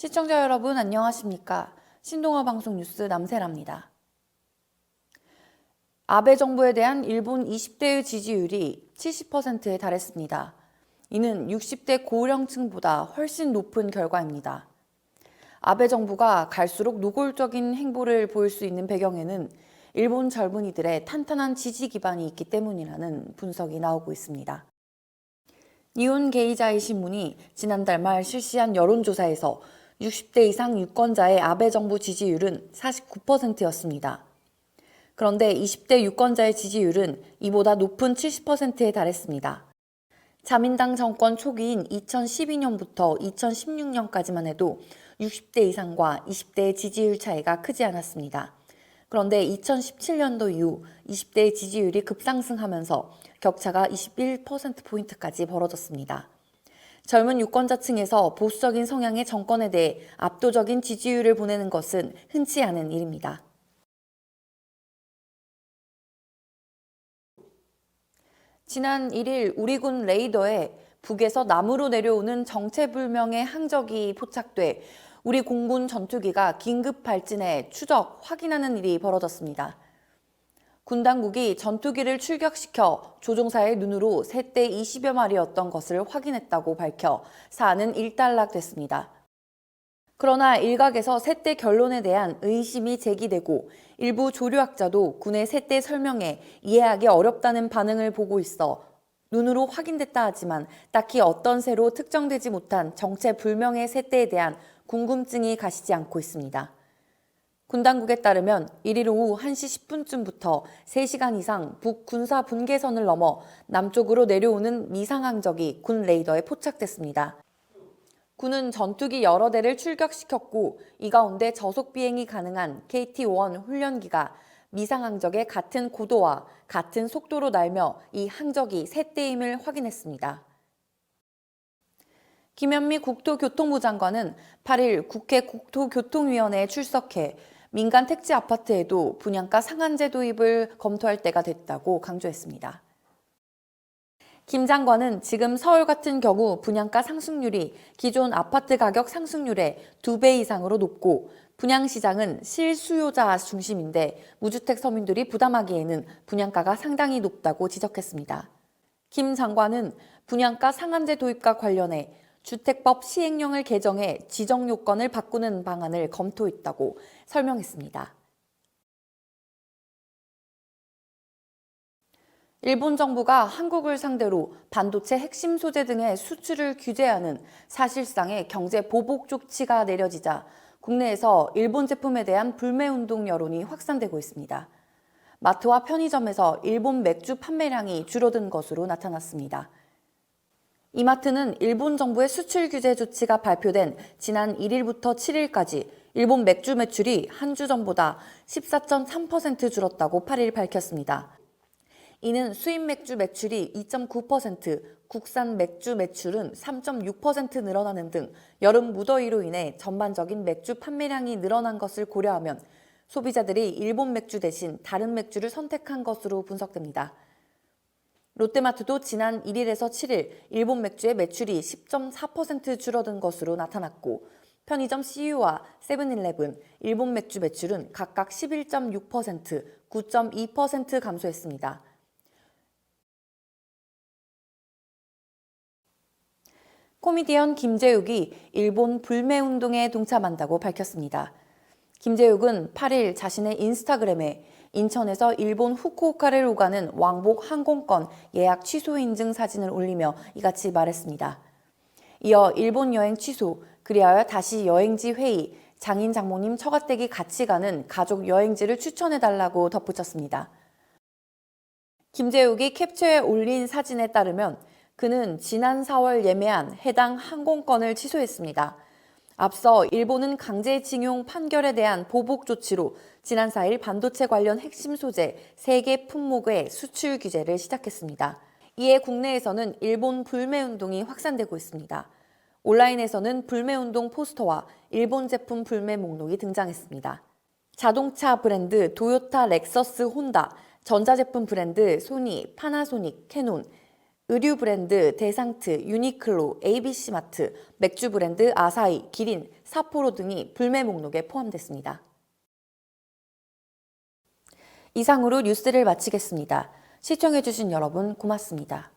시청자 여러분 안녕하십니까? 신동아 방송 뉴스 남세라입니다. 아베 정부에 대한 일본 20대의 지지율이 70%에 달했습니다. 이는 60대 고령층보다 훨씬 높은 결과입니다. 아베 정부가 갈수록 노골적인 행보를 보일 수 있는 배경에는 일본 젊은이들의 탄탄한 지지 기반이 있기 때문이라는 분석이 나오고 있습니다. 니혼 게이자이 신문이 지난달 말 실시한 여론조사에서 60대 이상 유권자의 아베 정부 지지율은 49%였습니다. 그런데 20대 유권자의 지지율은 이보다 높은 70%에 달했습니다. 자민당 정권 초기인 2012년부터 2016년까지만 해도 60대 이상과 20대의 지지율 차이가 크지 않았습니다. 그런데 2017년도 이후 20대의 지지율이 급상승하면서 격차가 21%포인트까지 벌어졌습니다. 젊은 유권자층에서 보수적인 성향의 정권에 대해 압도적인 지지율을 보내는 것은 흔치 않은 일입니다. 지난 1일 우리 군 레이더에 북에서 남으로 내려오는 정체불명의 항적이 포착돼 우리 공군 전투기가 긴급 발진해 추적, 확인하는 일이 벌어졌습니다. 군 당국이 전투기를 출격시켜 조종사의 눈으로 새떼 20여 마리였던 것을 확인했다고 밝혀 사안은 일단락됐습니다. 그러나 일각에서 새떼 결론에 대한 의심이 제기되고 일부 조류학자도 군의 새떼 설명에 이해하기 어렵다는 반응을 보고 있어 눈으로 확인됐다 하지만 딱히 어떤 새로 특정되지 못한 정체불명의 새떼에 대한 궁금증이 가시지 않고 있습니다. 군 당국에 따르면 1일 오후 1시 10분쯤부터 3시간 이상 북 군사 분계선을 넘어 남쪽으로 내려오는 미상항적이 군 레이더에 포착됐습니다. 군은 전투기 여러 대를 출격시켰고 이 가운데 저속 비행이 가능한 KT-1 훈련기가 미상항적의 같은 고도와 같은 속도로 날며 이 항적이 새떼임을 확인했습니다. 김현미 국토교통부 장관은 8일 국회 국토교통위원회에 출석해 민간 택지 아파트에도 분양가 상한제 도입을 검토할 때가 됐다고 강조했습니다. 김 장관은 지금 서울 같은 경우 분양가 상승률이 기존 아파트 가격 상승률의 2배 이상으로 높고 분양시장은 실수요자 중심인데 무주택 서민들이 부담하기에는 분양가가 상당히 높다고 지적했습니다. 김 장관은 분양가 상한제 도입과 관련해 주택법 시행령을 개정해 지정 요건을 바꾸는 방안을 검토했다고 설명했습니다. 일본 정부가 한국을 상대로 반도체 핵심 소재 등의 수출을 규제하는 사실상의 경제 보복 조치가 내려지자 국내에서 일본 제품에 대한 불매운동 여론이 확산되고 있습니다. 마트와 편의점에서 일본 맥주 판매량이 줄어든 것으로 나타났습니다. 이마트는 일본 정부의 수출 규제 조치가 발표된 지난 1일부터 7일까지 일본 맥주 매출이 한 주 전보다 14.3% 줄었다고 8일 밝혔습니다. 이는 수입 맥주 매출이 2.9%, 국산 맥주 매출은 3.6% 늘어나는 등 여름 무더위로 인해 전반적인 맥주 판매량이 늘어난 것을 고려하면 소비자들이 일본 맥주 대신 다른 맥주를 선택한 것으로 분석됩니다. 롯데마트도 지난 1일에서 7일 일본 맥주의 매출이 10.4% 줄어든 것으로 나타났고 편의점 CU와 세븐일레븐, 일본 맥주 매출은 각각 11.6%, 9.2% 감소했습니다. 코미디언 김재욱이 일본 불매운동에 동참한다고 밝혔습니다. 김재욱은 8일 자신의 인스타그램에 인천에서 일본 후쿠오카를 오가는 왕복 항공권 예약 취소 인증 사진을 올리며 이같이 말했습니다. 이어 일본 여행 취소, 그리하여 다시 여행지 회의, 장인 장모님 처가댁이 같이 가는 가족 여행지를 추천해달라고 덧붙였습니다. 김재욱이 캡처해 올린 사진에 따르면 그는 지난 4월 예매한 해당 항공권을 취소했습니다. 앞서 일본은 강제징용 판결에 대한 보복 조치로 지난 4일 반도체 관련 핵심 소재 3개 품목의 수출 규제를 시작했습니다. 이에 국내에서는 일본 불매운동이 확산되고 있습니다. 온라인에서는 불매운동 포스터와 일본 제품 불매 목록이 등장했습니다. 자동차 브랜드 도요타, 렉서스, 혼다, 전자제품 브랜드 소니, 파나소닉, 캐논, 의류 브랜드 데상트, 유니클로, ABC마트, 맥주 브랜드 아사히, 기린, 사포로 등이 불매 목록에 포함됐습니다. 이상으로 뉴스를 마치겠습니다. 시청해주신 여러분 고맙습니다.